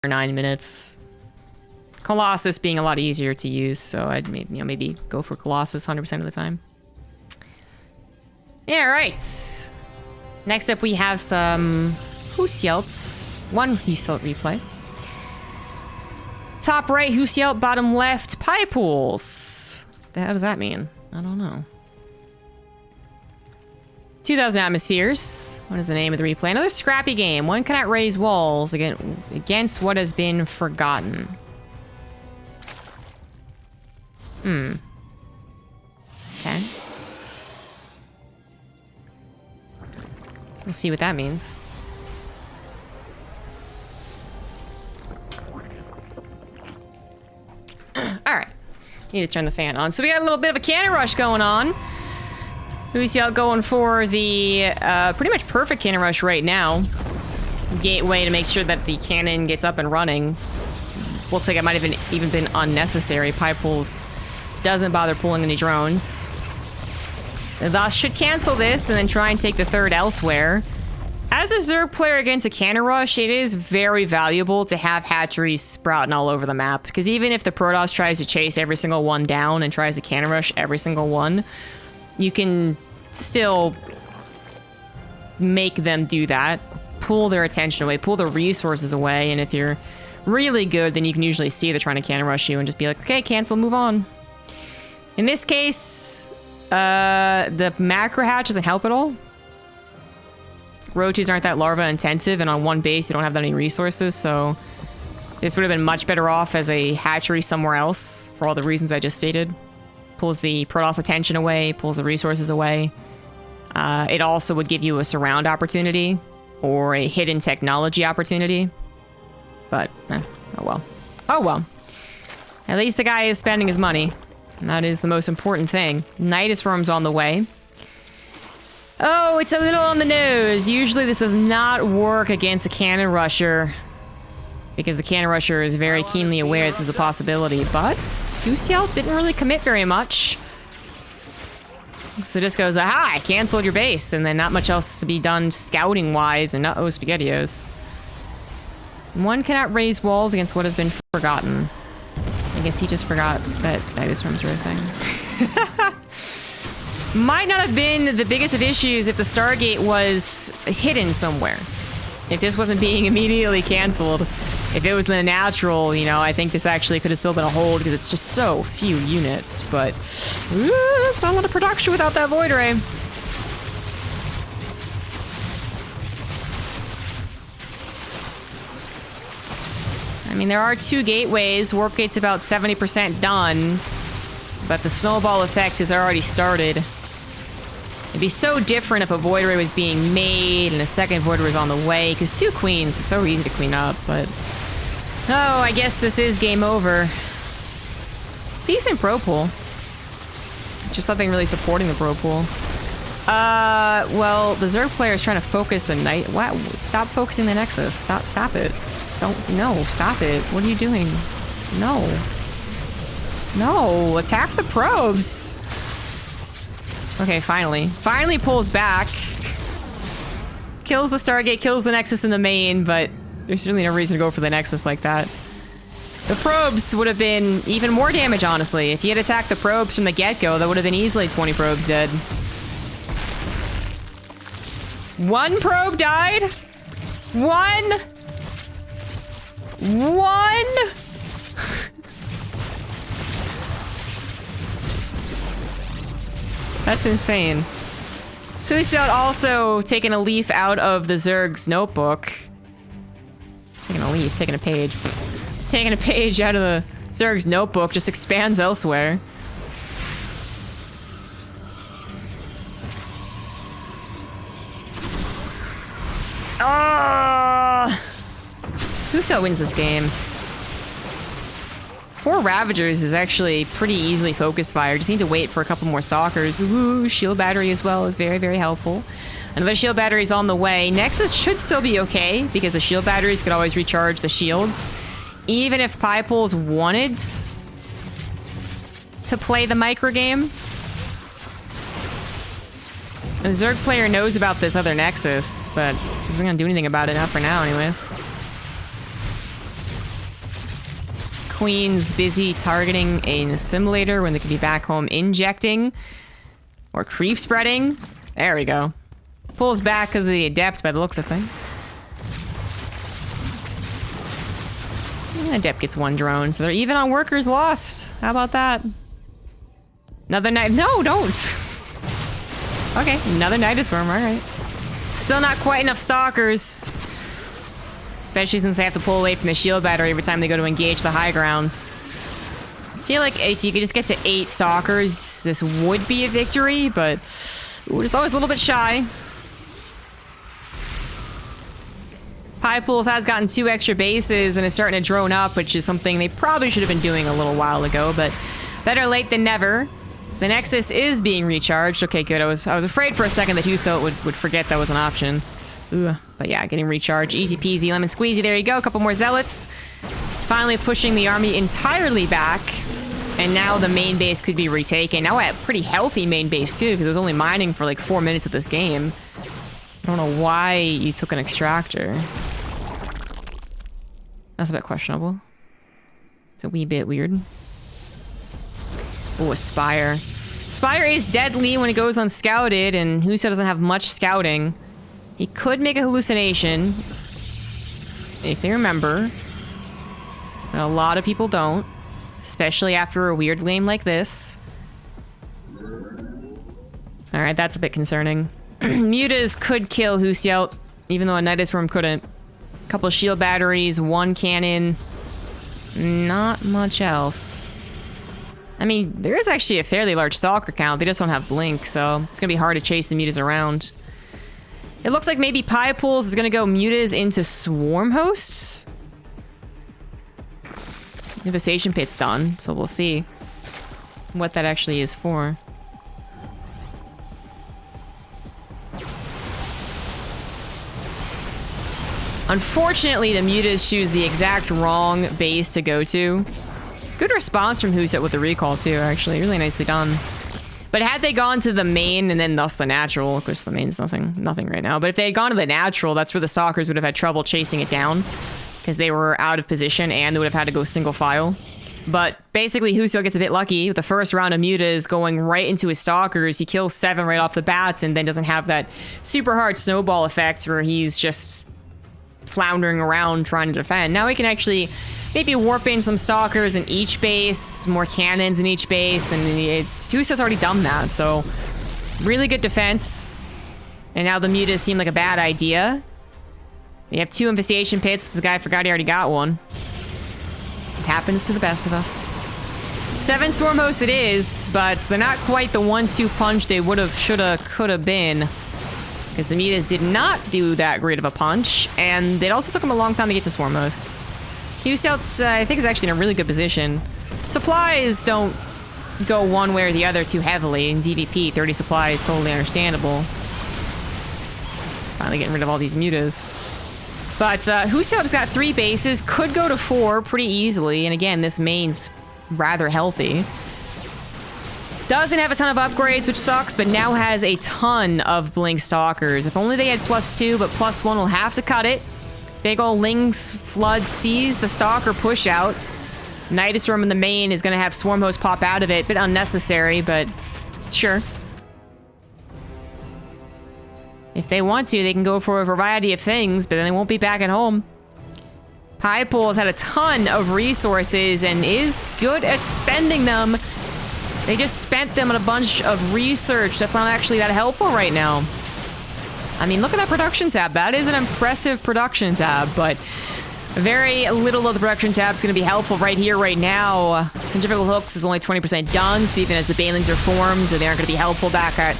9 minutes. Colossus being a lot easier to use, so I'd maybe go for Colossus 100% of the time. Yeah, right. Next up we have some Husielts. One Husielt replay. Top right Husielt, bottom left pie pools. The hell does that mean? I don't know. 2,000 atmospheres. What is the name of the replay? Another scrappy game. One cannot raise walls against what has been forgotten. Okay. We'll see what that means. Alright. Need to turn the fan on. So we got a little bit of a cannon rush going on. Husielt going for the pretty much perfect cannon rush right now. Gateway to make sure that the cannon gets up and running. Looks like it might have even been unnecessary. Pie pulls doesn't bother pulling any drones. Thus should cancel this and then try and take the third elsewhere. As a Zerg player against a cannon rush, it is very valuable to have hatcheries sprouting all over the map. Because even if the Protoss tries to chase every single one down and tries to cannon rush every single one, you can still make them do that. Pull their attention away, pull the resources away, and if you're really good, then you can usually see they're trying to cannon rush you and just be like, okay, cancel, move on. In this case, the macro hatch doesn't help at all. Roaches aren't that larva intensive, and on one base you don't have that many resources, so this would have been much better off as a hatchery somewhere else for all the reasons I just stated. Pulls the Protoss attention away, pulls the resources away. It also would give you a surround opportunity or a hidden technology opportunity. But, oh well. Oh well. At least the guy is spending his money. And that is the most important thing. Nydus worm's on the way. Oh, it's a little on the nose. Usually this does not work against a cannon rusher, because the cannon rusher is very keenly aware this is a possibility. But Husielt didn't really commit very much. So just goes, aha, I canceled your base, and then not much else to be done scouting-wise, and uh-oh, SpaghettiOs. One cannot raise walls against what has been forgotten. I guess he just forgot that Nydus worms were a thing. Might not have been the biggest of issues if the Stargate was hidden somewhere. If this wasn't being immediately canceled. If it was the natural, you know, I think this actually could have still been a hold because it's just so few units, but it's not a lot of production without that Void Ray. I mean, there are 2 gateways. Warp Gate's about 70% done, but the snowball effect has already started. It'd be so different if a Void Ray was being made and a second Void Ray was on the way, because 2 queens is so easy to clean up, but... Oh, I guess this is game over. Decent pro pool. Just nothing really supporting the pro pool. Well, the Zerg player is trying to focus a night. Wow, stop focusing the Nexus. Stop it. No, stop it. What are you doing? No. No, attack the probes. Okay, finally. Finally pulls back. Kills the Stargate, kills the Nexus in the main, but there's really no reason to go for the Nexus like that. The probes would have been even more damage, honestly. If he had attacked the probes from the get-go, that would have been easily 20 probes dead. 1 probe died? 1? That's insane. Husielt also taking a leaf out of the Zerg's notebook. Taking a leaf, taking a page. Taking a page out of the Zerg's notebook, just expands elsewhere. Husielt wins this game. 4 Ravagers is actually pretty easily focus fire. Just need to wait for a couple more Stalkers. Ooh, shield battery as well is very, very helpful. Another shield battery is on the way. Nexus should still be okay, because the shield batteries could always recharge the shields. Even if Pie Pools wanted to play the micro game. The Zerg player knows about this other Nexus, but isn't gonna do anything about it, not for now anyways. Queen's busy targeting an assimilator when they could be back home injecting. Or creep spreading. There we go. Pulls back because of the adept by the looks of things. Adept gets one drone, so they're even on workers lost. How about that? Another night. No, don't. Okay, another Nydus worm. All right. Still not quite enough stalkers. Especially since they have to pull away from the shield battery every time they go to engage the high grounds. I feel like if you could just get to 8 stalkers, this would be a victory, but we're just always a little bit shy. Pie Pools has gotten 2 extra bases and is starting to drone up, which is something they probably should have been doing a little while ago, but better late than never. The Nexus is being recharged. Okay, good. I was afraid for a second that Huso would forget that was an option. Ooh, but yeah, getting recharged. Easy peasy, lemon squeezy. There you go. A couple more zealots. Finally pushing the army entirely back. And now the main base could be retaken. Now a pretty healthy main base too, because it was only mining for like 4 minutes of this game. I don't know why you took an extractor. That's a bit questionable. It's a wee bit weird. Oh, a Spire. Spire is deadly when it goes unscouted, and Huso doesn't have much scouting. He could make a hallucination, if they remember. But a lot of people don't. Especially after a weird game like this. Alright, that's a bit concerning. Mutas could kill Husielt, even though a Nydus worm couldn't. A couple shield batteries, 1 cannon. Not much else. I mean, there is actually a fairly large stalker count. They just don't have blink, so it's gonna be hard to chase the mutas around. It looks like maybe Pie Pools is gonna go mutas into swarm hosts. Infestation pit's done, so we'll see what that actually is for. Unfortunately, the mutas choose the exact wrong base to go to. Good response from Huset with the recall too, actually. Really nicely done. But had they gone to the main and then thus the natural, of course the main's nothing right now, but if they had gone to the natural, that's where the stalkers would have had trouble chasing it down because they were out of position and they would have had to go single file. But basically Huso gets a bit lucky with the first round of mutas going right into his stalkers. He kills 7 right off the bat and then doesn't have that super hard snowball effect where he's just floundering around trying to defend. Now he can actually maybe warp in some stalkers in each base, more cannons in each base, and Huso's already done that, so really good defense. And now the mutas seem like a bad idea. We have 2 infestation pits. The guy forgot he already got one. It happens to the best of us. 7 swarm hosts it is, but they're not quite the 1-2 punch they would have, shoulda, coulda been. Because the mutas did not do that great of a punch, and it also took them a long time to get to swarm hosts. Huselt's, I think, is actually in a really good position. Supplies don't go one way or the other too heavily. In ZVP, 30 supplies, totally understandable. Finally getting rid of all these mutas. But Huselt has got 3 bases, could go to 4 pretty easily, and again, this main's rather healthy. Doesn't have a ton of upgrades, which sucks, but now has a ton of Blink Stalkers. If only they had +2, but +1 will have to cut it. Big ol' Ling's Flood sees the Stalker push out. Nydus Worm in the main is gonna have Swarm Host pop out of it. Bit unnecessary, but sure. If they want to, they can go for a variety of things, but then they won't be back at home. Pie Pool has had a ton of resources and is good at spending them. They just spent them on a bunch of research that's not actually that helpful right now. I mean, look at that production tab. That is an impressive production tab, but very little of the production tab is going to be helpful right here, right now. Centrifugal Hooks is only 20% done, so even as the Banelings are formed, they aren't going to be helpful back at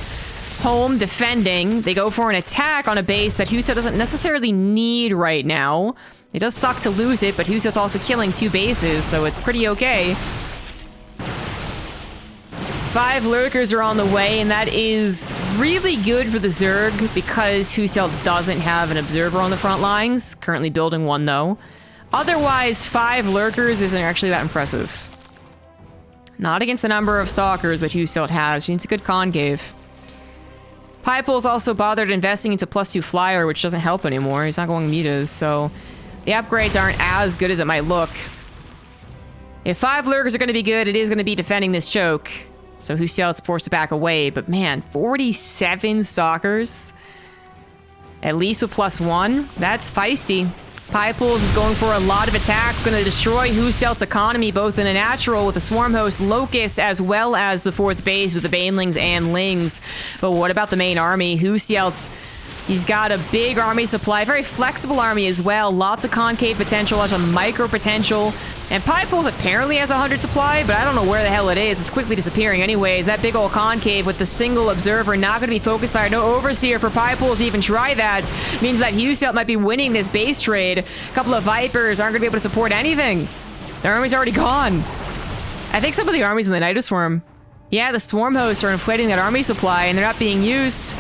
home defending. They go for an attack on a base that Huset doesn't necessarily need right now. It does suck to lose it, but Huset's also killing 2 bases, so it's pretty okay. 5 lurkers are on the way, and that is really good for the Zerg because Huselt doesn't have an observer on the front lines. Currently building one, though. Otherwise, 5 lurkers isn't actually that impressive. Not against the number of stalkers that Huselt has. She needs a good concave. Piepool's also bothered investing into +2 flyer, which doesn't help anymore. He's not going mutas, so the upgrades aren't as good as it might look. If 5 lurkers are going to be good, it is going to be defending this choke. So Husiel's forced to back away. But man, 47 stalkers. At least with +1. That's feisty. Piepools is going for a lot of attack, going to destroy Husiel's economy, both in a natural with the Swarm Host, Locust, as well as the 4th base with the Banelings and Lings. But what about the main army? Husiel's, he's got a big army supply, very flexible army as well. Lots of concave potential, lots of micro potential. And Piepools apparently has 100 supply, but I don't know where the hell it is. It's quickly disappearing anyways. That big old concave with the single observer not going to be focused fire. No overseer for Piepools to even try that. Means that Husiel might be winning this base trade. A couple of Vipers aren't going to be able to support anything. Their army's already gone. I think some of the armies in the Nydus Swarm, yeah, the Swarm Hosts are inflating that army supply and they're not being used.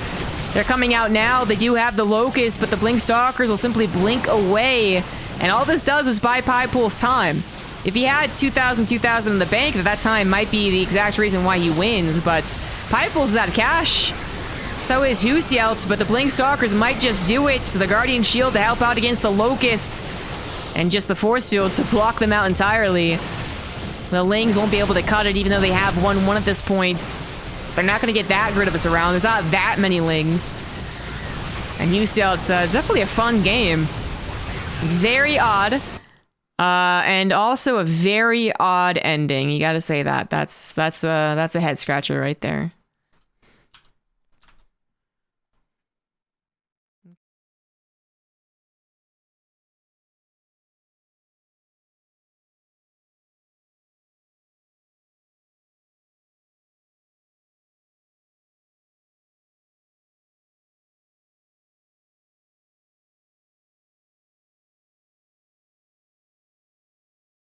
They're coming out now. They do have the Locust, but the Blink Stalkers will simply blink away. And all this does is buy Piepools time. If he had 2,000 in the bank, at that time might be the exact reason why he wins, but Piepools is out of cash. So is Husiel, but the Blink Stalkers might just do it. So the Guardian Shield to help out against the Locusts, and just the Force Fields to block them out entirely. The Lings won't be able to cut it, even though they have 1-1 at this point. They're not going to get that grid of us around. There's not that many Lings. And Husiel, it's definitely a fun game. Very odd. And also a very odd ending. You gotta say that. That's a head scratcher right there.